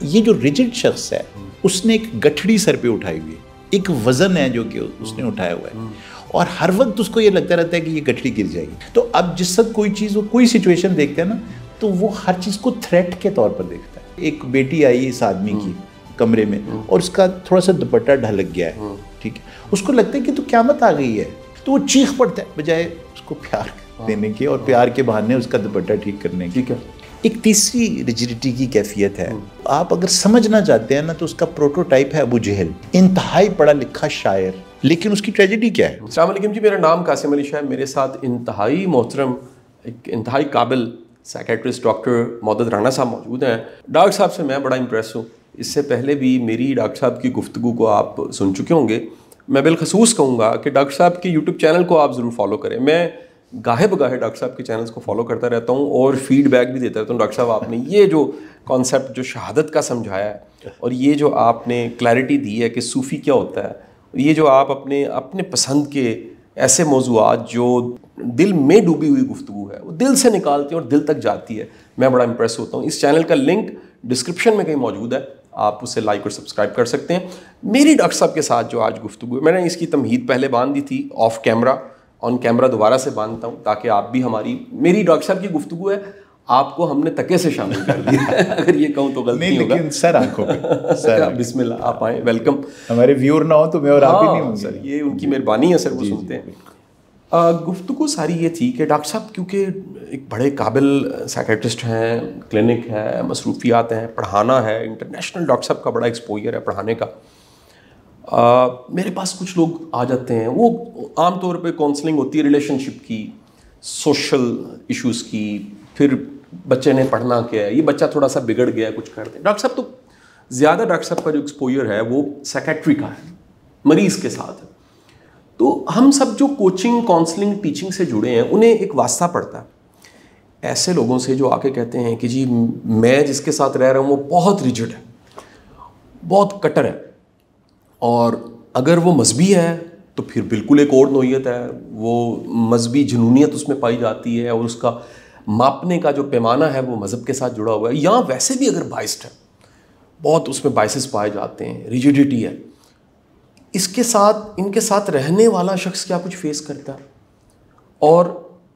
ये जो रिजिड शख्स है उसने एक गठड़ी सर पे उठाई हुई है, एक वजन है जो कि उसने उठाया हुआ है और हर वक्त उसको ये लगता रहता है कि ये गठड़ी गिर जाएगी। तो अब जिस वक्त कोई चीज़, वो कोई सिचुएशन देखता है ना, तो वो हर चीज़ को थ्रेट के तौर पर देखता है। एक बेटी आई इस आदमी की कमरे में और उसका थोड़ा सा दुपट्टा ढलक गया है, ठीक है, उसको लगता है कि तो क़यामत आ गई है, तो वो चीख पड़ता है बजाय उसको प्यार देने के और प्यार के बहाने उसका दुपट्टा ठीक करने की। एक तीसरी रिजिडिटी की कैफियत है, आप अगर समझना चाहते हैं ना तो उसका प्रोटोटाइप है अबू जहल, इंतहाई पढ़ा लिखा शायर, लेकिन उसकी ट्रेजेडी क्या है? अस्सलाम वालेकुम जी, मेरा नाम कासिम अली शाह है। मेरे साथ इंतहाई मोहतरम, एक इंतहाई काबिल साइकेट्रिस्ट डॉक्टर मौदद राना साहब मौजूद हैं। डॉक्टर साहब से मैं बड़ा इम्प्रेस हूँ। इससे पहले भी मेरी डॉक्टर साहब की गुफ्तगू को आप सुन चुके होंगे। मैं बिलखसूस कहूँगा कि डॉक्टर साहब के यूट्यूब चैनल को आप ज़रूर फॉलो करें। मैं गाहे बगाहे डॉक्टर साहब के चैनल्स को फॉलो करता रहता हूँ और फीडबैक भी देता रहता हूँ। डॉक्टर साहब, आपने ये जो कॉन्सेप्ट जो शहादत का समझाया है और ये जो आपने क्लैरिटी दी है कि सूफ़ी क्या होता है, ये जो आप अपने पसंद के ऐसे मौज़ूआत जो दिल में डूबी हुई गुफ्तगू है वो दिल से निकालती है और दिल तक जाती है, मैं बड़ा इंप्रेस होता हूँ। इस चैनल का लिंक डिस्क्रिप्शन में कहीं मौजूद है, आप उसे लाइक और सब्सक्राइब कर सकते हैं। मेरी डॉक्टर साहब के साथ जो आज गुफ्तगू है, मैंने इसकी तमहीद पहले बांध दी थी ऑफ कैमरा, ऑन कैमरा दोबारा से बांधता हूँ ताकि आप भी मेरी डॉक्टर साहब की गुफ्तगू है, आपको हमने तके से शामिल कर दिया है। अगर ये कहूँ तो गलती नहीं होगा। लेकिन सर आंखों पे सर बिस्मिल्लाह, आप आए, वेलकम। हमारे व्यूअर ना हो तो मैं और आप ही नहीं होंगे सर, ये उनकी मेहरबानी है सर, वो सुनते हैं। गुफ्तगू सारी ये थी कि डॉक्टर साहब क्योंकि एक बड़े काबिल साइकेट्रिस्ट हैं, क्लिनिक है, मसरूफियात हैं, पढ़ाना है, इंटरनेशनल डॉक्टर साहब का बड़ा एक्सपोजर है पढ़ाने का। मेरे पास कुछ लोग आ जाते हैं, वो आम तौर पे काउंसलिंग होती है रिलेशनशिप की, सोशल इश्यूज़ की, फिर बच्चे ने पढ़ना क्या है, ये बच्चा थोड़ा सा बिगड़ गया, कुछ कर दे। डॉक्टर साहब तो ज़्यादा डॉक्टर साहब का जो एक्सपोजर है वो साइकेट्री का है, मरीज़ के साथ है। तो हम सब जो कोचिंग, काउंसलिंग, टीचिंग से जुड़े हैं, उन्हें एक वास्ता पड़ता है ऐसे लोगों से जो आके कहते हैं कि जी मैं जिसके साथ रह रहा हूँ वो बहुत रिजिड है, बहुत कट्टर है, और अगर वो मजहबी है तो फिर बिल्कुल एक और नोयत है, वो मजहबी जुनूनियत उसमें पाई जाती है और उसका मापने का जो पैमाना है वो मज़हब के साथ जुड़ा हुआ है। या वैसे भी अगर बाइस्ड है, बहुत उसमें बाइसेस पाए जाते हैं, रिजिडिटी है। इनके साथ रहने वाला शख्स क्या कुछ फेस करता है, और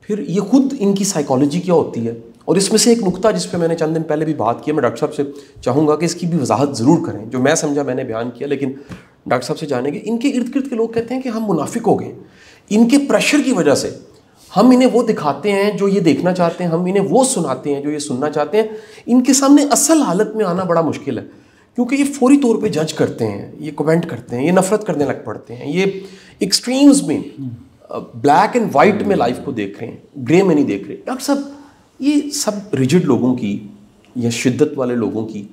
फिर ये खुद इनकी साइकोलॉजी क्या होती है। और इसमें से एक नुक्ता जिस पे मैंने चंद दिन पहले भी बात की, मैं डॉक्टर साहब से चाहूँगा कि इसकी भी वजाहत ज़रूर करें। जो मैं समझा मैंने बयान किया, लेकिन डॉक्टर साहब से जानेंगे। इनके इर्द गिर्द के लोग कहते हैं कि हम मुनाफिक हो गए, इनके प्रेशर की वजह से हम इन्हें वो दिखाते हैं जो ये देखना चाहते हैं, हम इन्हें वो सुनाते हैं जो ये सुनना चाहते हैं। इनके सामने असल हालत में आना बड़ा मुश्किल है, क्योंकि ये फौरी तौर पे जज करते हैं, ये कमेंट करते हैं, ये नफरत करने लग पड़ते हैं, ये एक्सट्रीम्स में, ब्लैक एंड वाइट में लाइफ को देख रहे हैं, ग्रे में नहीं देख रहे। डॉक्टर साहब, ये सब रिजिड लोगों की या शिद्दत वाले लोगों की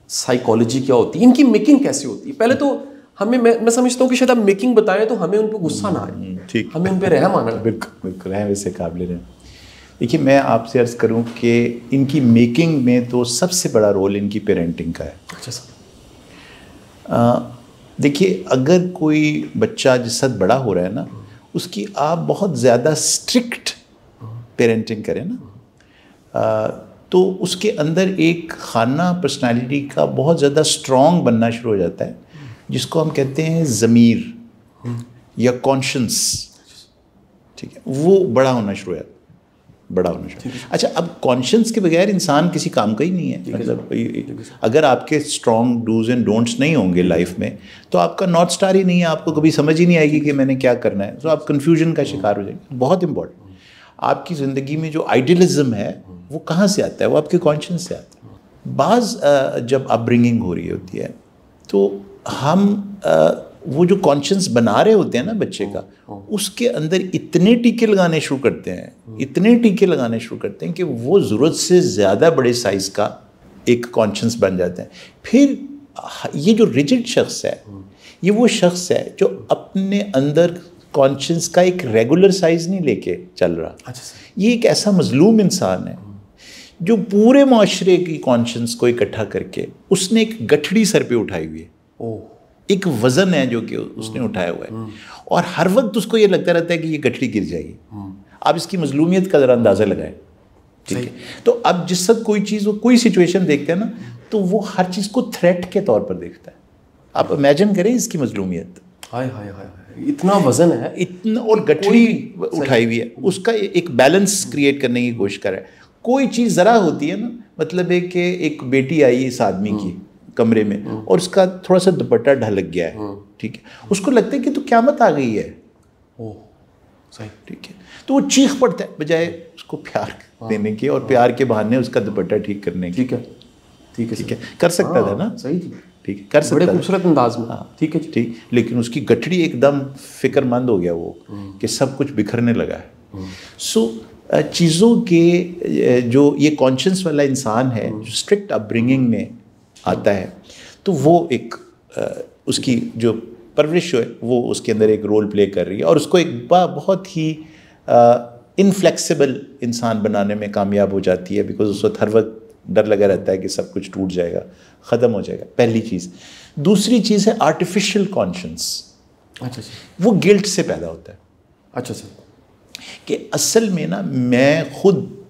साइकोलॉजी क्या होती है, इनकी मेकिंग कैसे होती है? पहले तो हमें, मैं समझता हूँ कि शायद आप मेकिंग बताएं तो हमें उन पर गुस्सा ना आए, ठीक, हमें उन पर रहम आना। बिल्कुल है, वैसे काबिल है। देखिए, मैं आपसे अर्ज़ करूं कि इनकी मेकिंग में तो सबसे बड़ा रोल इनकी पेरेंटिंग का है। अच्छा सर। देखिए, अगर कोई बच्चा जिस साथ बड़ा हो रहा है ना, उसकी आप बहुत ज़्यादा स्ट्रिक्ट पेरेंटिंग करें ना, तो उसके अंदर एक खाना पर्सनालिटी का बहुत ज़्यादा स्ट्रॉन्ग बनना शुरू हो जाता है, जिसको हम कहते हैं ज़मीर या कॉन्शियंस, ठीक है, वो बड़ा होना शुरू हो जाता है, बड़ा होना शुरू। अच्छा, अब कॉन्शियंस के बगैर इंसान किसी काम का ही नहीं है। मतलब अगर आपके स्ट्रॉन्ग डूज एंड डोंट्स नहीं होंगे लाइफ में, तो आपका नॉर्थ स्टार ही नहीं है, आपको कभी समझ ही नहीं आएगी कि मैंने क्या करना है, तो आप कन्फ्यूजन का शिकार हो जाएंगे। बहुत इंपॉर्टेंट, आपकी ज़िंदगी में जो आइडियलिज्म है वो कहाँ से आता है? वो आपके कॉन्शियंस से आता है। बाज़ जब अपब्रिंगिंग हो रही होती है तो हम वो जो कॉन्शियंस बना रहे होते हैं ना बच्चे का, उसके अंदर इतने टीके लगाने शुरू करते हैं कि वो ज़रूरत से ज़्यादा बड़े साइज़ का एक कॉन्शियंस बन जाते हैं। फिर ये जो रिजिड शख्स है, ये वो शख्स है जो अपने अंदर कॉन्शियंस का एक रेगुलर साइज़ नहीं लेके चल रहा। अच्छा, ये एक ऐसा मजलूम इंसान है जो पूरे माशरे की कॉन्शियंस को इकट्ठा करके उसने एक गठड़ी सर पे उठाई हुई है, एक वज़न है जो कि उसने उठाया हुआ है, और हर वक्त उसको ये लगता रहता है कि ये गठड़ी गिर जाएगी। आप इसकी मजलूमियत का ज़रा अंदाज़ा लगाएं, ठीक है। तो अब जिस वक्त कोई चीज़, कोई सिचुएशन देखते हैं ना, तो वो हर चीज़ को थ्रेट के तौर पर देखता है। आप इमेजिन करें इसकी मजलूमियत, हाय हाय हाय, इतना वजन है, इतना, और गठरी उठाई हुई है, उसका एक बैलेंस क्रिएट करने की कोशिश कर रहा है। कोई चीज़ ज़रा होती है ना, मतलब है कि एक बेटी आई इस आदमी की कमरे में और उसका थोड़ा सा दुपट्टा ढलक गया है, ठीक है, उसको लगता है कि तो क़यामत आ गई है, ओह सही, ठीक है, तो वो चीख पड़ता है बजाय उसको प्यार देने के और प्यार के बहाने उसका दुपट्टा ठीक करने के। ठीक है, ठीक है, ठीक है, कर सकता था ना, सही जी, ठीक है, कर सकता, बड़े खूबसूरत अंदाज में, ठीक है, ठीक, लेकिन उसकी गठड़ी एकदम फिक्रमंद हो गया वो कि सब कुछ बिखरने लगा है। सो चीज़ों के जो ये कॉन्शियस वाला इंसान है जो स्ट्रिक्ट अपब्रिंगिंग में आता है, तो वो एक उसकी जो परवरिश है वो उसके अंदर एक रोल प्ले कर रही है और उसको एक बहुत ही इनफ्लेक्सिबल इंसान बनाने में कामयाब हो जाती है, बिकॉज उस वक्त हर वक्त डर लगा रहता है कि सब कुछ टूट जाएगा, ख़त्म हो जाएगा, पहली चीज़। दूसरी चीज़ है आर्टिफिशियल कॉन्शियस। अच्छा, वो गिल्ट से पैदा होता है। अच्छा सर, कि असल में ना मैं खुद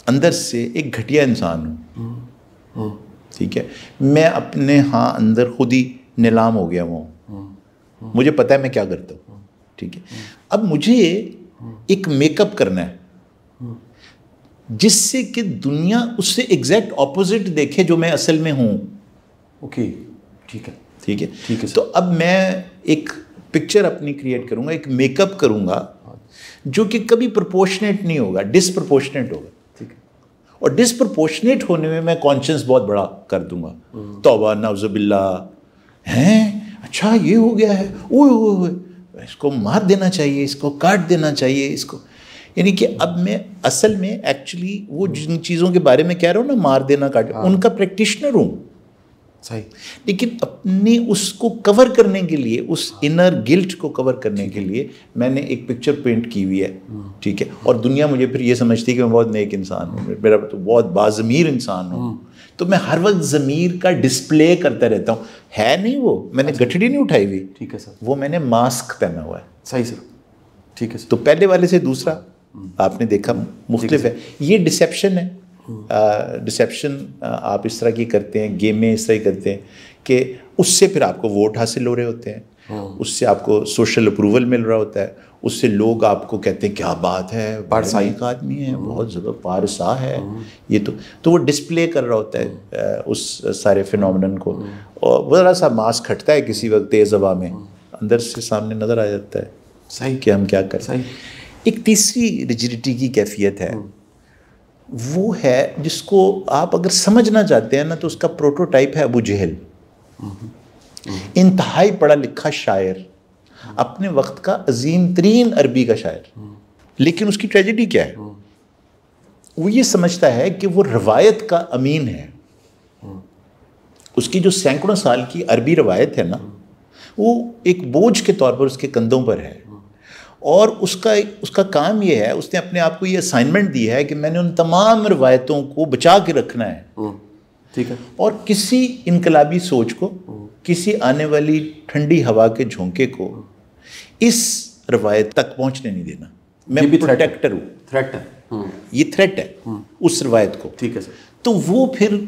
अंदर से एक घटिया इंसान हूँ, ठीक है, मैं अपने अंदर खुद ही नीलाम हो गया हूँ, मुझे पता है मैं क्या करता हूँ, ठीक है। अब मुझे एक मेकअप करना है जिससे कि दुनिया उससे एग्जैक्ट ऑपोजिट देखे जो मैं असल में हूँ। ओके, ठीक है, ठीक है, ठीक है। तो अब मैं एक पिक्चर अपनी क्रिएट करूँगा, एक मेकअप करूँगा जो कि कभी प्रोपोर्शनेट नहीं होगा, डिसप्रोपोर्शनेट होगा, ठीक है, और डिसप्रोपोर्शनेट होने में मैं कॉन्शियस बहुत बड़ा कर दूंगा, तौबा नाउज़ुबिल्ला, हैं अच्छा ये हो गया है, ओए इसको मार देना चाहिए, इसको काट देना चाहिए, इसको, यानी कि अब मैं असल में एक्चुअली वो जिन चीज़ों के बारे में कह रहा हूँ ना, मार देना काट, उनका प्रैक्टिशनर हूँ, सही, लेकिन अपने उसको कवर करने के लिए, उस इनर गिल्ट को कवर करने के लिए मैंने एक पिक्चर पेंट की हुई है, ठीक है, और दुनिया मुझे फिर ये समझती है कि मैं बहुत नेक इंसान हूँ, मेरा तो बहुत बाज़मीर इंसान हूँ, तो मैं हर वक्त ज़मीर का डिस्प्ले करता रहता हूँ। है नहीं वो, मैंने गठड़ी नहीं उठाई हुई, ठीक है सर, वो मैंने मास्क पहना हुआ है। सही सर, ठीक है सर। तो पहले वाले से दूसरा आपने देखा मुख्तलिफ है, ये डिसेप्शन है। डिसेप्शन आप इस तरह की करते हैं, गेम में इस तरह ही करते हैं कि उससे फिर आपको वोट हासिल हो रहे होते हैं, उससे आपको सोशल अप्रूवल मिल रहा होता है, उससे लोग आपको कहते हैं क्या बात है, पारसाई का आदमी है, बहुत ज़्यादा पारसा है, ये तो वो डिस्प्ले कर रहा होता है उस सारे फिनोमिनन को, और ज़रा सा मास्क हटता है किसी वक्त तेज़ हवा में, अंदर से सामने नज़र आ जाता है सही कि हम क्या कर रहे हैं। एक तीसरी रिजिडिटी की कैफियत है, वो है जिसको आप अगर समझना चाहते हैं ना, तो उसका प्रोटोटाइप है अबू जहल, इंतहाई पढ़ा लिखा शायर, अपने वक्त का अजीम तरीन अरबी का शायर, लेकिन उसकी ट्रेजेडी क्या है, वो ये समझता है कि वो रवायत का अमीन है। उसकी जो सैकड़ों साल की अरबी रवायत है ना, वो एक बोझ के तौर पर उसके कंधों पर है, और उसका काम ये है, उसने अपने आप को ये असाइनमेंट दी है कि मैंने उन तमाम रवायतों को बचा के रखना है, ठीक है, और किसी इनकलाबी सोच को, किसी आने वाली ठंडी हवा के झोंके को इस रवायत तक पहुंचने नहीं देना। मैं प्रोटेक्टर हूँ, थ्रेट है, ये थ्रेट है उस रवायत को, ठीक है सर। तो वो फिर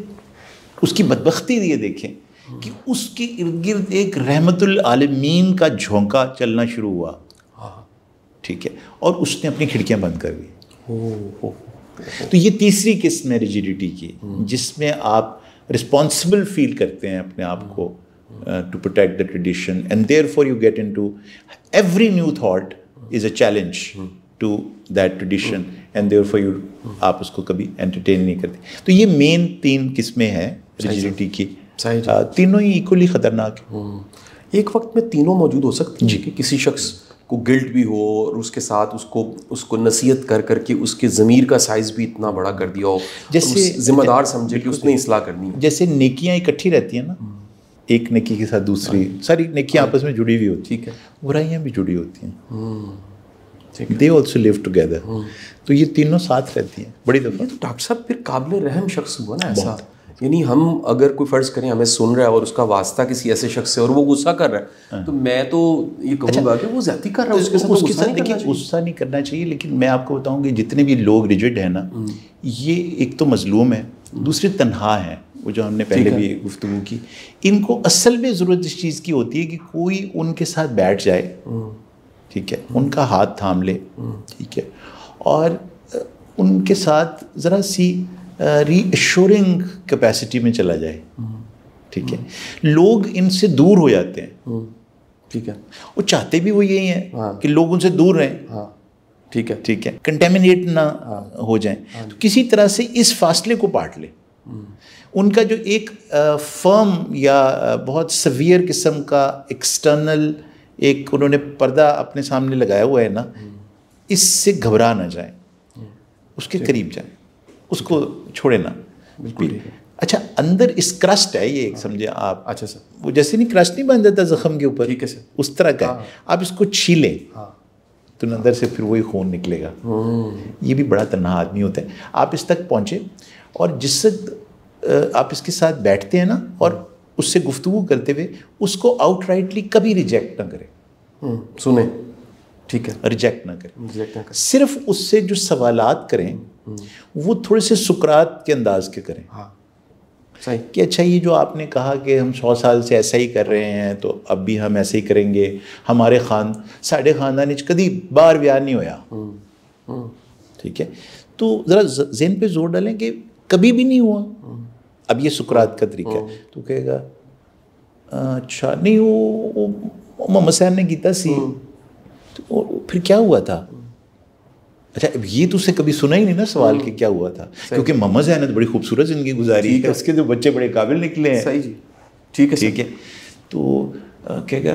उसकी बदबख्ती ये देखें कि उसके इर्द गिर्द एक रहमतुल आलमीन का झोंका चलना शुरू हुआ, ठीक है, और उसने अपनी खिड़कियां बंद कर दी। तो ये तीसरी किस्म है रिजिडिटी की, जिसमें आप रिस्पॉन्सिबल फील करते हैं अपने आप को to protect the tradition, and therefore you get into every new thought is a challenge to that tradition, and therefore you आप उसको कभी एंटरटेन नहीं करते। तो ये मेन 3 किस्में हैं रिजिडिटी की, तीनों ही इक्वली ख़तरनाक है। एक वक्त में तीनों मौजूद हो सकते हैं कि किसी शख्स को गिल्ट भी हो और उसके साथ उसको नसीहत कर करके उसके ज़मीर का साइज़ भी इतना बड़ा कर दिया हो, जैसे जिम्मेदार समझे कि उसने इस्लाह करनी है। जैसे नेकियां इकट्ठी रहती हैं ना, एक नेकी के साथ दूसरी, सारी नेकियां आपस में जुड़ी हुई होती हैं, बुराइयां भी जुड़ी होती हैं, दे ऑल्सो लिव टुगेदर, तो ये तीनों साथ रहती हैं बड़ी दफ़ा। तो डॉक्टर साहब फिर काबिल रहम शख्स हुआ ना ऐसा, यानी हम अगर कोई फ़र्ज़ करें हमें सुन रहा है और उसका वास्ता किसी ऐसे शख्स से और वो गुस्सा कर रहा है, तो मैं तो ये कहूँगा कि वो ज़्यादती कर रहा है, उसके साथ देखिए गुस्सा नहीं करना चाहिए। लेकिन मैं आपको बताऊँ कि जितने भी लोग रिजिड हैं ना, ये एक तो मजलूम है, दूसरे तन्हा है, वो जो हमने पहले भी गुफ्तगू की। इनको असल में ज़रूरत इस चीज़ की होती है कि कोई उनके साथ बैठ जाए, ठीक है, उनका हाथ थाम ले, ठीक है, और उनके साथ ज़रा सी रीअश्योरिंग कैपेसिटी में चला जाए, ठीक है। लोग इनसे दूर हो जाते हैं, ठीक है, वो चाहते भी वो यही है कि लोग उनसे दूर रहें, ठीक है, ठीक है, कंटेमिनेट ना हो जाएं। तो किसी तरह से इस फासले को पाट ले। उनका जो एक फर्म या बहुत सवियर किस्म का एक्सटर्नल एक उन्होंने पर्दा अपने सामने लगाया हुआ है ना, इससे घबरा ना जाए, उसके करीब जाए, उसको छोड़े ना। बिल्कुल। अच्छा, अंदर इस क्रस्ट है ये, एक समझे आप। अच्छा सर, वो जैसे नहीं क्रस्ट नहीं बन जाता जख्म के ऊपर, ठीक है सर, उस तरह का है। आप इसको छीलें तो अंदर से फिर वही खून निकलेगा। ये भी बड़ा तन्हा आदमी होता है। आप इस तक पहुँचे और जिस आप इसके साथ बैठते हैं ना और उससे गुफ्तगू करते हुए उसको आउटराइटली कभी रिजेक्ट ना करें, सुने, ठीक है, रिजेक्ट ना करें। सिर्फ उससे जो सवालात करें वो थोड़े से सुकरात के अंदाज के करें। सही कि अच्छा, ये जो आपने कहा कि हम 100 साल से ऐसा ही कर रहे हैं तो अब भी हम ऐसे ही करेंगे, हमारे साढ़े खानदान कभी बार ब्याह नहीं होया, ठीक है, तो ज़रा ज़हन पे जोर डालें कि कभी भी नहीं हुआ। अब ये सुकरात का तरीका है। तो कहेगा अच्छा नहीं, वो मोहम्मद साहब ने कीता सी, तो फिर क्या हुआ था? अच्छा, ये तो उससे कभी सुना ही नहीं ना सवाल कि क्या हुआ था, क्योंकि मोहम्मद साहब ने तो बड़ी खूबसूरत ज़िंदगी गुजारी है, उसके जो बच्चे बड़े काबिल निकले हैं। सही जी, ठीक है, ठीक है। तो कहेगा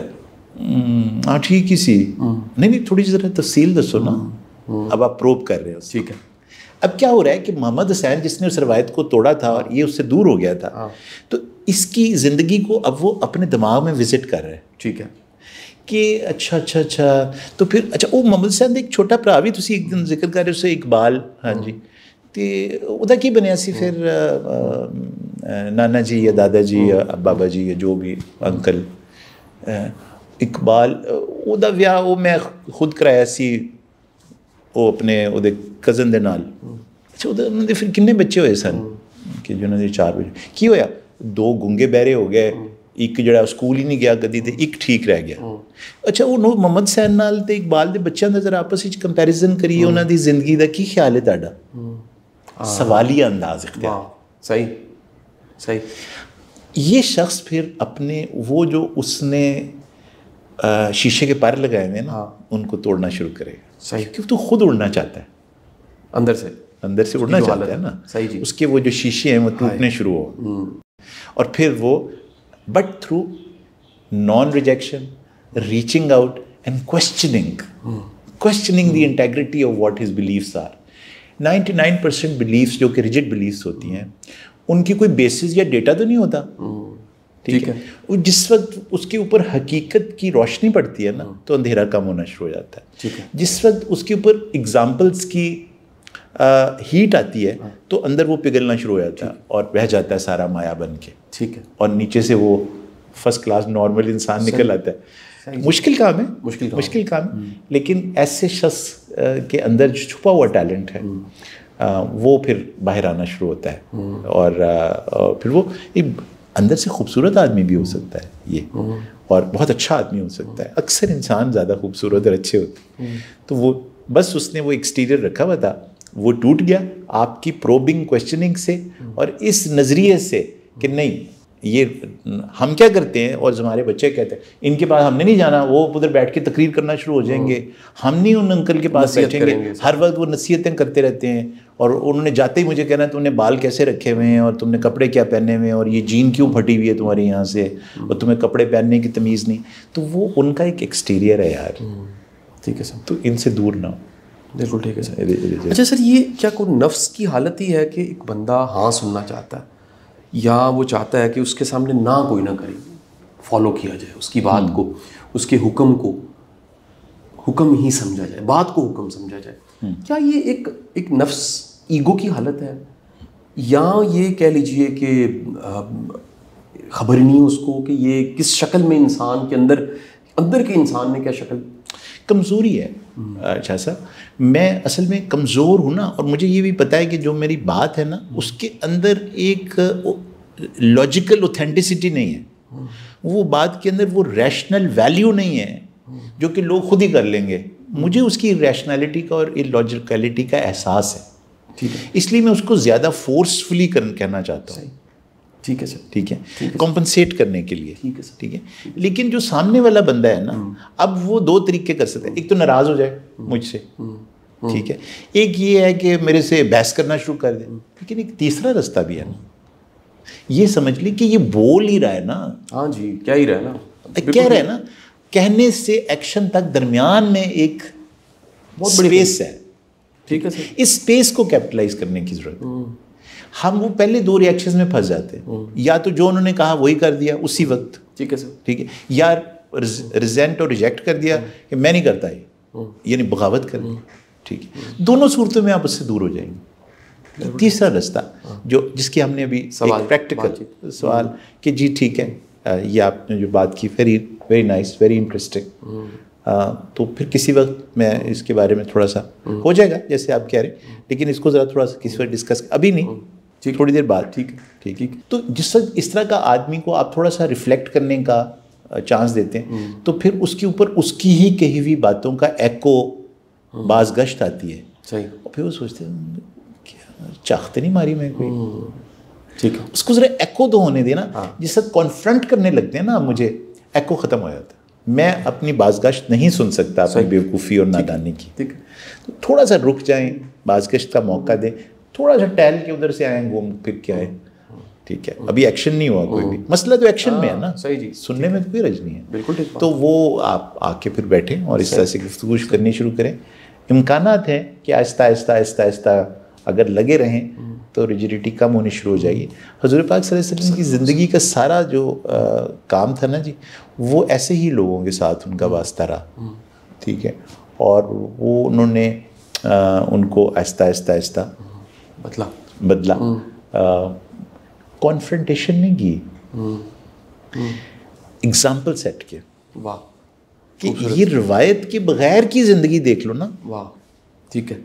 हाँ ठीक ही सी, नहीं थोड़ी ज़रा तफसील दसो ना। अब आप प्रोब कर रहे हो, ठीक है। अब क्या हो रहा है कि मोहम्मद हुसैन जिसने उस रवायत को तोड़ा था और ये उससे दूर हो गया था, तो इसकी ज़िंदगी को अब वो अपने दिमाग में विजिट कर रहे हैं, ठीक है, कि अच्छा अच्छा अच्छा, तो फिर अच्छा वो मोहम्मद हुसैन का एक छोटा भरा भी तुसी एक दिन जिक्र कर रहे हो, उसे इकबाल, हाँ जी, तो उदा की बनया सी फिर नाना जी या दादा जी या बाबा जी या जो भी अंकल, इकबाल उदा व्याह वो मैं खुद कराया सी वो अपने उदे कज़न दे नाल। अच्छा, उन्होंने फिर किन्ने बच्चे होए सन कि जिन्होंने 4 बच्चे की होया, 2 गूंगे बहरे हो गए, एक जड़ा स्कूल ही नहीं गया कदी ते एक ठीक रह गया। अच्छा, वो मोहम्मद हुसैन नाल ते इकबाल दे बच्चों का जरा आपस में कंपैरिजन करिए, उन्होंने दी जिंदगी का की ख्याल है ताड़ा? सवालिया अंदाज इख्तियार। सही सही। ये शख्स फिर अपने वो जो उसने शीशे के पर लगाए हुए ना, उनको तोड़ना शुरू करेगा। सही, क्योंकि तो खुद उड़ना चाहता है, अंदर से उड़ना चाहता है ना। सही जी। उसके वो जो शीशे हैं वो टूटने शुरू हो, और फिर वो but through non rejection, reaching out and questioning the integrity of what his believes are. 99% believes जो कि रिजिड बिलीव्स होती हैं, उनकी कोई बेसिस या डेटा तो नहीं होता, ठीक है। वो जिस वक्त उसके ऊपर हकीकत की रोशनी पड़ती है ना, तो अंधेरा कम होना शुरू हो जाता है, ठीक है। जिस वक्त उसके ऊपर एग्जाम्पल्स की हीट आती है, तो अंदर वो पिघलना शुरू हो जाता है और बह जाता है सारा माया बन के, ठीक है, और नीचे से वो फर्स्ट क्लास नॉर्मल इंसान निकल आता है। मुश्किल काम है, मुश्किल काम, लेकिन ऐसे शख्स के अंदर जो छुपा हुआ टैलेंट है वो फिर बाहर आना शुरू होता है, और फिर वो एक अंदर से खूबसूरत आदमी भी हो सकता है ये, और बहुत अच्छा आदमी हो सकता है। अक्सर इंसान ज़्यादा खूबसूरत और अच्छे होते हैं, तो वो बस उसने वो एक्सटीरियर रखा हुआ था, वो टूट गया आपकी प्रोबिंग क्वेश्चनिंग से और इस नज़रिए से कि नहीं ये हम क्या करते हैं और हमारे बच्चे कहते हैं इनके पास हमने नहीं जाना, वो उधर बैठ के तकरीर करना शुरू हो जाएंगे, हम नहीं उन अंकल के पास बैठेंगे, हर वक्त वो नसीहतें करते रहते हैं, और उन्होंने जाते ही मुझे कहना तुमने बाल कैसे रखे हुए हैं और तुमने कपड़े क्या पहने हुए हैं और ये जीन क्यों फटी हुई है तुम्हारे यहाँ से, और तुम्हें कपड़े पहनने की तमीज़ नहीं। तो वो उनका एक एक्सटीरियर है यार, ठीक है सर, तो इनसे दूर ना हो। बिल्कुल ठीक है सर। अच्छा सर, ये क्या कोई नफ्स की हालत ही है कि एक बंदा हाँ सुनना चाहता है, या वो चाहता है कि उसके सामने ना कोई ना करे, फॉलो किया जाए उसकी बात को, उसके हुक्म को हुक्म ही समझा जाए, बात को हुक्म समझा जाए? क्या ये एक नफ्स ईगो की हालत है? या ये कह लीजिए कि खबर नहीं उसको कि ये किस शक्ल में इंसान के अंदर के इंसान में क्या शक्ल कमज़ोरी है। अच्छा सा मैं असल में कमज़ोर हूँ ना, और मुझे ये भी पता है कि जो मेरी बात है ना उसके अंदर एक लॉजिकल ऑथेंटिसिटी नहीं है, वो बात के अंदर वो रैशनल वैल्यू नहीं है जो कि लोग खुद ही कर लेंगे। मुझे उसकी रैशनैलिटी का और इलॉजिकलिटी का एहसास है, ठीक है, इसलिए मैं उसको ज़्यादा फोर्सफुली कहना चाहता हूँ। ठीक है सर, ठीक है, कॉम्पनसेट करने के लिए। ठीक है सर, ठीक है। लेकिन जो सामने वाला बंदा है ना, अब वो दो तरीके कर सकते हैं, एक तो नाराज़ हो जाए मुझसे, ठीक है, एक ये है कि मेरे से बहस करना शुरू कर दे, लेकिन एक तीसरा रास्ता भी है ना, ये समझ ली कि ये बोल ही रहा है ना। हाँ जी, क्या ही रहा है ना, कह रहा है ना, कहने से एक्शन तक दरमियान में एक बहुत बड़ी स्पेस है। ठीक है सर, इस स्पेस को कैपिटलाइज करने की जरूरत है। हम वो पहले दो रिएक्शंस में फंस जाते हैं, या तो जो उन्होंने कहा वही कर दिया उसी वक्त, ठीक है सर, ठीक है, या रिजेंट और रिजेक्ट कर दिया कि मैं नहीं करता ये, यानी बगावत कर दी, ठीक है। दोनों सूरतों में आप उससे दूर हो जाएंगे। तीसरा रास्ता जो जिसकी हमने अभी एक प्रैक्टिकल सवाल कि जी ठीक है, ये आपने जो बात की very very nice, very interesting, तो फिर किसी वक्त मैं इसके बारे में थोड़ा सा हो जाएगा जैसे आप कह रहे हैं, लेकिन इसको ज़रा थोड़ा सा किसी वक्त डिस्कस, अभी नहीं, थोड़ी देर बाद। ठीक है, ठीक। तो जिस इस तरह का आदमी को आप थोड़ा सा रिफ्लेक्ट करने का चांस देते हैं, तो फिर उसके ऊपर उसकी ही कही हुई बातों का एको बाज़गश्त आती है। सही। और फिर वो सोचते हैं क्या चाहते नहीं मारी मैं कोई, ठीक है, उसको ज़रा एको तो होने देना। जिस वक्त कॉन्फ्रंट करने लगते हैं ना मुझे, एको ख़त्म हो जाता है, मैं अपनी बाज़गश्त नहीं सुन सकता अपनी बेवकूफ़ी और नादानी की। ठीक है, तो थोड़ा सा रुक जाएं, बाज़गश्त का मौका दें, थोड़ा सा टहल के उधर से आए, घूम फिर के आए, ठीक है। अभी एक्शन नहीं हुआ कोई भी, मसला तो एक्शन में है ना, सही जी, सुनने में तो कोई रज नहीं है, बिल्कुल ठीक। तो वो आप आके फिर बैठें और इस तरह से गुफ्तगू करनी शुरू करें। इम्कानात हैं कि आहिस्ता आहिस्ता आहिस्ता आहिस्ता अगर लगे रहें तो रिजिडिटी कम होनी शुरू हो जाएगी। हुज़ूर पाक सल्लल्लाहु अलैहि वसल्लम की ज़िंदगी का सारा जो काम था ना जी, वो ऐसे ही लोगों के साथ उनका वास्ता रहा, ठीक है, और वो उन्होंने उनको आहिस्ता आहिस्ता आहिस्ता बदला, कॉन्फ्रंटेशन नहीं की, एग्जाम्पल सेट किया। वाह, कि ये रवायत के बगैर की ज़िंदगी देख लो ना। वाह, ठीक है।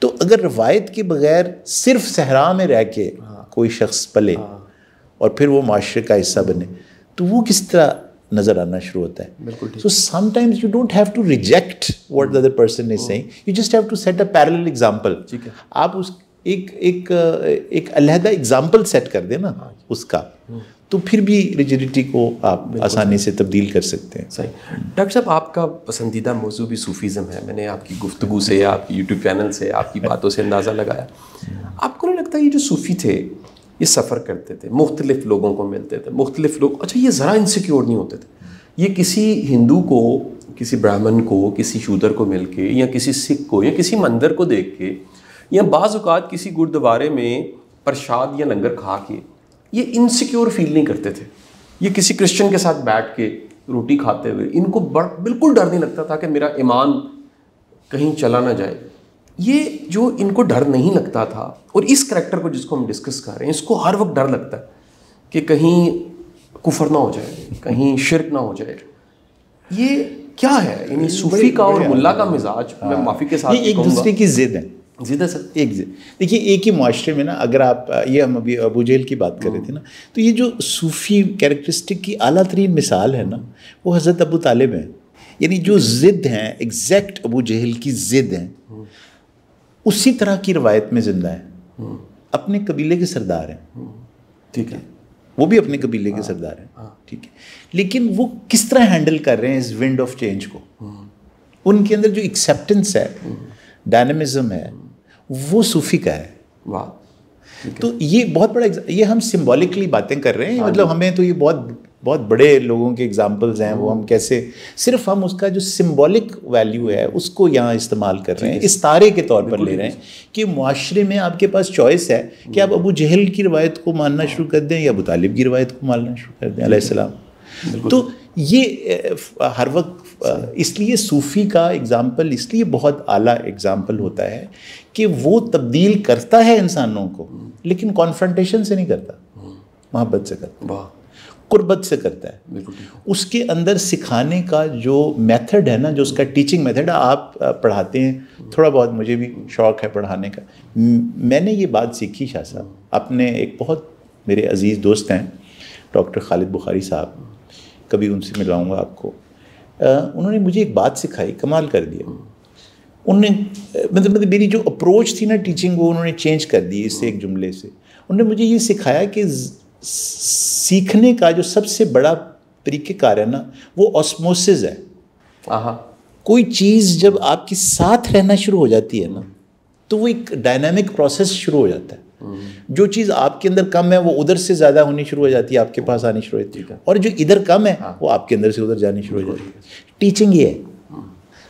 तो अगर रवायत के बगैर सिर्फ सहरा में रह के कोई शख्स पले और फिर वो माशरे का हिस्सा बने, तो वो किस तरह नज़र आना शुरू होता है। So sometimes you don't have to reject what the other person is saying, you just have to set a parallel example. आप उस एक अलहदा एग्जाम्पल सेट कर देना उसका, तो फिर भी रिजिडिटी को आप आसानी से तब्दील कर सकते हैं। सही। डॉक्टर साहब, आपका पसंदीदा मौजू भी सूफीज़म है। मैंने आपकी गुफ्तगू से, आपकी यूट्यूब चैनल से, आपकी बातों से अंदाज़ा लगाया। आपको नहीं लगता ये जो सूफ़ी थे ये सफ़र करते थे, मुख्तलिफ लोगों को मिलते थे, मुख्तलिफ लोग, अच्छा ये ज़रा इनसिक्योर नहीं होते थे? ये किसी हिंदू को, किसी ब्राह्मण को, किसी शूदर को मिल के, या किसी सिख को, या किसी मंदिर को देख के, या बाज़ औक़ात किसी गुरुद्वारे में प्रसाद या लंगर खा के ये इनसिक्योर फील नहीं करते थे। ये किसी क्रिश्चियन के साथ बैठ के रोटी खाते हुए इनको बिल्कुल डर नहीं लगता था कि मेरा ईमान कहीं चला ना जाए। ये जो इनको डर नहीं लगता था, और इस करैक्टर को जिसको हम डिस्कस कर रहे हैं, इसको हर वक्त डर लगता है कि कहीं कुफर ना हो जाए, कहीं शिरक ना हो जाए। ये क्या है? यानी सूफी का और मुल्ला का मिजाज, मैं माफ़ी के साथ एक दूसरे की जिद है। जिद है सर, एक जिद। देखिए, एक ही मुआशरे में ना, अगर आप ये हम अभी अबू जहल की बात कर रहे थे ना, तो ये जो सूफ़ी कैरेक्टरिस्टिक की आला तरीन मिसाल है ना, वो हज़रत अबू तालिब है। यानी जो ज़िद हैं, एग्जैक्ट अबू जहल की ज़िद हैं, उसी तरह की रवायत में ज़िंदा है। अपने कबीले के सरदार हैं, ठीक है, वो भी अपने कबीले के सरदार हैं, ठीक है, लेकिन वो किस तरह हैंडल कर रहे हैं इस विंड ऑफ चेंज को। उनके अंदर जो एक्सेप्टेंस है, डायनामिज्म है, वो सूफी का है। वाह। तो ये बहुत बड़ा, ये हम सिंबॉलिकली बातें कर रहे हैं, मतलब हमें तो ये बहुत बहुत बड़े लोगों के एग्जाम्पल्स हैं, वो हम कैसे सिर्फ हम उसका जो सिंबॉलिक वैल्यू है उसको यहाँ इस्तेमाल कर रहे हैं, इस तारे के तौर पर ले रहे हैं कि मुआशरे में आपके पास चॉइस है कि आप अबू जहल की रवायत को मानना शुरू कर दें या अबू तालिब की रवायत को मानना शुरू कर दें अलैहिस्सलाम। तो ये हर वक्त इसलिए सूफ़ी का एग्ज़ाम्पल इसलिए बहुत आला एग्ज़ाम्पल होता है कि वो तब्दील करता है इंसानों को, लेकिन कॉन्फ्रंटेशन से नहीं करता, मोहब्बत से करता है, कुर्बत से करता है। उसके अंदर सिखाने का जो मेथड है ना, जो उसका टीचिंग मेथड है, आप पढ़ाते हैं, थोड़ा बहुत मुझे भी शौक़ है पढ़ाने का। मैंने ये बात सीखी शाह साहब अपने एक बहुत मेरे अजीज़ दोस्त हैं डॉक्टर खालिद बुखारी साहब, कभी उनसे मिलवाऊंगा आपको। उन्होंने मुझे एक बात सिखाई, कमाल कर दिया। उन्होंने मतलब मेरी जो अप्रोच थी ना टीचिंग, वो उन्होंने चेंज कर दी इससे एक जुमले से। उन्होंने मुझे ये सिखाया कि सीखने का जो सबसे बड़ा तरीक़ेकार है ना, वो ऑस्मोसिस है। कोई चीज़ जब आपके साथ रहना शुरू हो जाती है ना, तो वो एक डायनामिक प्रोसेस शुरू हो जाता है। जो चीज़ आपके अंदर कम है वो उधर से ज़्यादा होनी शुरू हो जाती है, आपके पास आनी शुरू हो जाती है, और जो इधर कम है वो आपके अंदर से उधर जानी शुरू हो जाती है। टीचिंग ये है,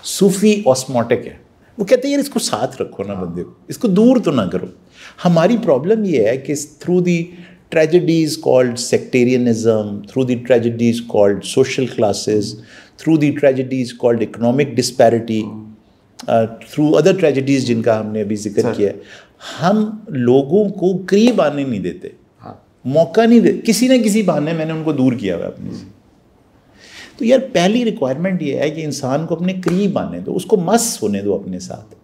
सूफ़ी ऑस्मोटिक है। वो कहते हैं यार इसको साथ रखो ना बंदे को, इसको दूर तो ना करो। हमारी प्रॉब्लम ये है कि through the tragedies called sectarianism, through the tragedies called social classes, through the tragedies called economic disparity, through other tragedies जिनका हमने अभी जिक्र किया, हम लोगों को करीब आने नहीं देते, मौका नहीं देते, किसी न किसी बहाने मैंने उनको दूर किया हुआ अपने से। तो यार पहली रिक्वायरमेंट ये है कि इंसान को अपने करीब आने दो, उसको मस होने दो अपने साथ,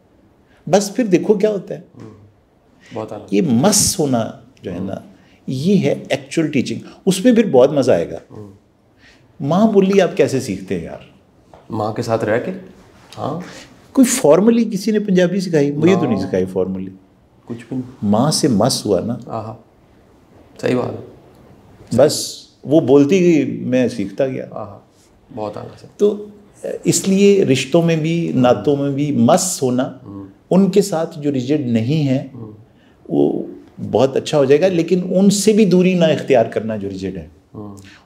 बस फिर देखो क्या होता है। बहुत ये मस होना जो है ना, ये है एक्चुअल टीचिंग। उसमें फिर बहुत मज़ा आएगा। माँ बोली आप कैसे सीखते हैं यार? माँ के साथ रह के। हाँ, कोई फॉर्मली किसी ने पंजाबी सिखाई? मुझे तो नहीं सिखाई फॉर्मली, कुछ भी नहीं। माँ से मस हुआ ना। सही बात है। बस वो बोलती गई, मैं सीखता गया। बहुत आना से। तो इसलिए रिश्तों में भी, नातों में भी मस होना, उनके साथ जो रिजिड नहीं है वो बहुत अच्छा हो जाएगा, लेकिन उनसे भी दूरी ना इख्तियार करना जो रिजिड है,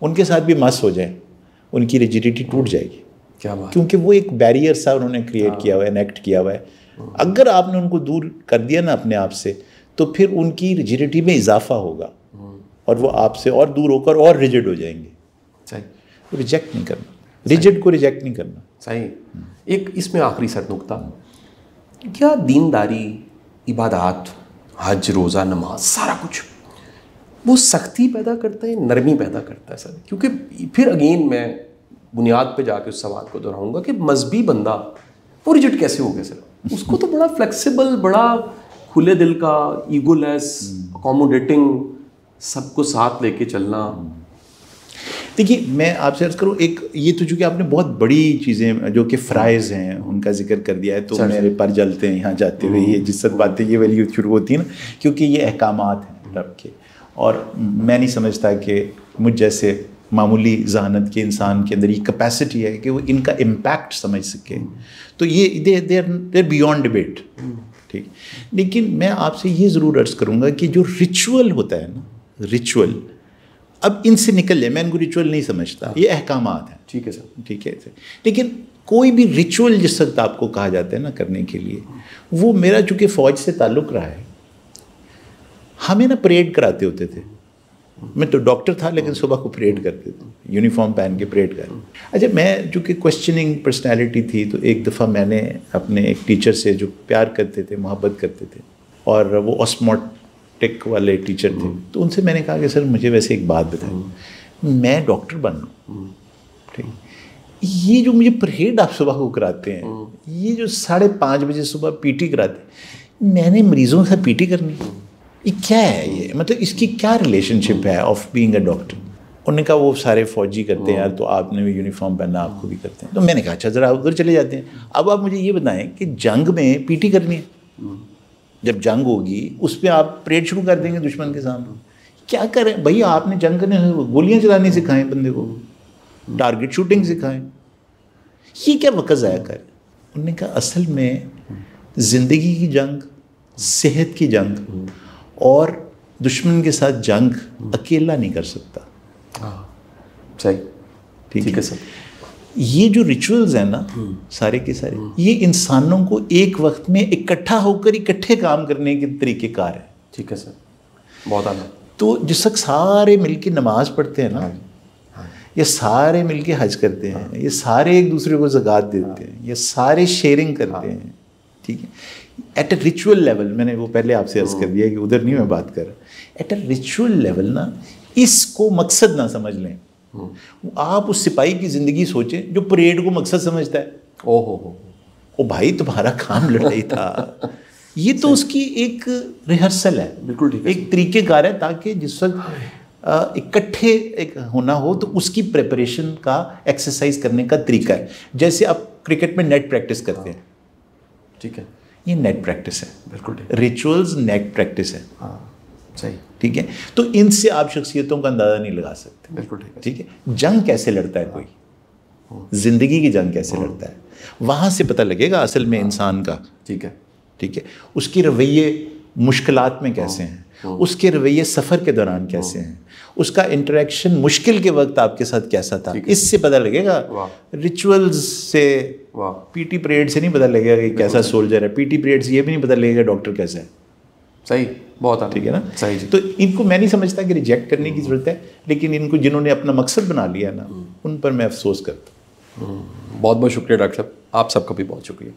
उनके साथ भी मस हो जाए, उनकी रिजिडिटी टूट जाएगी। क्या बात? क्योंकि वो एक बैरियर सा उन्होंने क्रिएट किया हुआ है, इनेक्ट किया हुआ है। अगर आपने उनको दूर कर दिया ना अपने आप से, तो फिर उनकी रिजिडिटी में इजाफा होगा और वो आपसे और दूर होकर और रिजिड हो जाएंगे। सही। रिजेक्ट नहीं करना, रिजिड को रिजेक्ट नहीं करना। सही। एक इसमें आखिरी सर नुक्ता, क्या दीनदारी, इबादत, हज, रोज़ा, नमाज, सारा कुछ वो सख्ती पैदा करता है, नरमी पैदा करता है सर? क्योंकि फिर अगेन मैं बुनियाद पे जाके उस सवाल को दोहराऊंगा कि मजहबी बंदा वो रिजिड कैसे हो गया सर? उसको तो बड़ा फ्लेक्सिबल, बड़ा खुले दिल का, ईगोलेस, अकोमोडेटिंग, सबको साथ लेके चलना। देखिए मैं आपसे अर्ज़ करूँ, एक ये तो चूँकि आपने बहुत बड़ी चीज़ें जो कि फ़राइज़ हैं उनका जिक्र कर दिया है, तो मेरे पर जलते हैं यहाँ जाते हुए, ये जिस बातें ये वाली शुरू होती है ना, क्योंकि ये अहकामात हैं रब के, और मैं नहीं समझता कि मुझ जैसे मामूली जहानत के इंसान के अंदर ये कैपेसिटी है कि वो इनका इम्पैक्ट समझ सके। तो ये देर बियॉन्ड डिबेट, ठीक। लेकिन मैं आपसे ये ज़रूर अर्ज़ करूँगा कि जो रिचुअल होता है ना, रिचुअल, अब इनसे निकल जाए, मैं इनको रिचुअल नहीं समझता, ये अहकामात हैं। ठीक है सर, ठीक है सर। लेकिन कोई भी रिचुअल जिस वक्त आपको कहा जाता है ना करने के लिए, वो मेरा चूँकि फ़ौज से ताल्लुक़ रहा है, हमें ना परेड कराते होते थे। मैं तो डॉक्टर था लेकिन सुबह को परेड करते थे, यूनिफॉर्म पहन के परेड कर। अच्छा, मैं चूँकि क्वेश्चनिंग पर्सनैलिटी थी, तो एक दफ़ा मैंने अपने एक टीचर से जो प्यार करते थे, मोहब्बत करते थे, और वो ऑस्मोटिक वाले टीचर थे, तो उनसे मैंने कहा कि सर मुझे वैसे एक बात बताएं, मैं डॉक्टर बन लूँ, ठीक, ये जो मुझे परेड आप सुबह को कराते हैं, ये जो 5:30 बजे सुबह पीटी कराते हैं, मैंने मरीज़ों के साथ पीटी करनी, ये क्या है? ये मतलब इसकी क्या रिलेशनशिप है ऑफ बीइंग अ डॉक्टर? उन्होंने कहा वो सारे फौजी करते हैं यार, तो आपने भी यूनिफॉर्म पहना, आपको भी करते हैं। तो मैंने कहा अच्छा ज़रा उधर चले जाते हैं। अब आप मुझे ये बताएं कि जंग में पीटी करनी है, जब जंग होगी उसमें आप परेड शुरू कर देंगे दुश्मन के सामने, क्या करें भाई? आपने जंग करने, गोलियाँ चलानी सिखाएं बंदे को, टारगेट शूटिंग सिखाएं, ये क्या वक़्त ज़ाया करें? उन्होंने कहा असल में ज़िंदगी की जंग, सेहत की जंग और दुश्मन के साथ जंग अकेला नहीं कर सकता। सही, ठीक है सर। ये जो रिचुअल्स हैं ना सारे के सारे, ये इंसानों को एक वक्त में इकट्ठा होकर इकट्ठे काम करने के तरीक़ेकार है। ठीक है सर, बहुत आना। तो जिस वक्त सारे मिलकर नमाज पढ़ते हैं ना, ये सारे मिलके हज करते हैं, ये सारे एक दूसरे को ज़कात देते हैं, ये सारे शेयरिंग करते हैं, ठीक है। एट अ रिचुअल लेवल, मैंने वो पहले आपसे अर्ज कर दिया कि उधर नहीं मैं बात कर रहा, एट अ रिचुअल लेवल ना इसको मकसद ना समझ लें। आप उस सिपाही की ज़िंदगी सोचें जो परेड को मकसद समझता है। ओ भाई तुम्हारा काम लड़ाई था, ये तो उसकी एक रिहर्सल है, बिल्कुल ठीक है, एक तरीक़ेकार है, ताकि जिस वक्त इकट्ठे एक होना हो तो उसकी प्रिपरेशन का एक्सरसाइज करने का तरीका है। जैसे आप क्रिकेट में नेट प्रैक्टिस करते हैं, ठीक है, ये नेट प्रैक्टिस है, बिल्कुल ठीक, रिचुअल्स नेट प्रैक्टिस है, सही, ठीक है। तो इनसे आप शख्सियतों का अंदाज़ा नहीं लगा सकते, बिल्कुल ठीक है, ठीक है। जंग कैसे लड़ता है कोई, जिंदगी की जंग कैसे लड़ता है, वहाँ से पता लगेगा असल में इंसान का, ठीक है, ठीक है। उसके रवैये मुश्किलात में कैसे हैं, उसके रवैये सफ़र के दौरान कैसे हैं, उसका इंटरेक्शन मुश्किल के वक्त आपके साथ कैसा था, इससे पता लगेगा। रिचुअल्स से, पीटी परेड से नहीं पता लगेगा कि कैसा सोल्जर है, पीटी परेड से ये भी नहीं पता लगेगा डॉक्टर कैसा है। सही, बहुत ठीक है ना, सही। तो इनको मैं नहीं समझता कि रिजेक्ट करने की ज़रूरत है, लेकिन इनको जिन्होंने अपना मकसद बना लिया ना, उन पर मैं अफसोस करता हूँ। बहुत बहुत शुक्रिया डॉक्टर साहब, आप सबका भी बहुत शुक्रिया।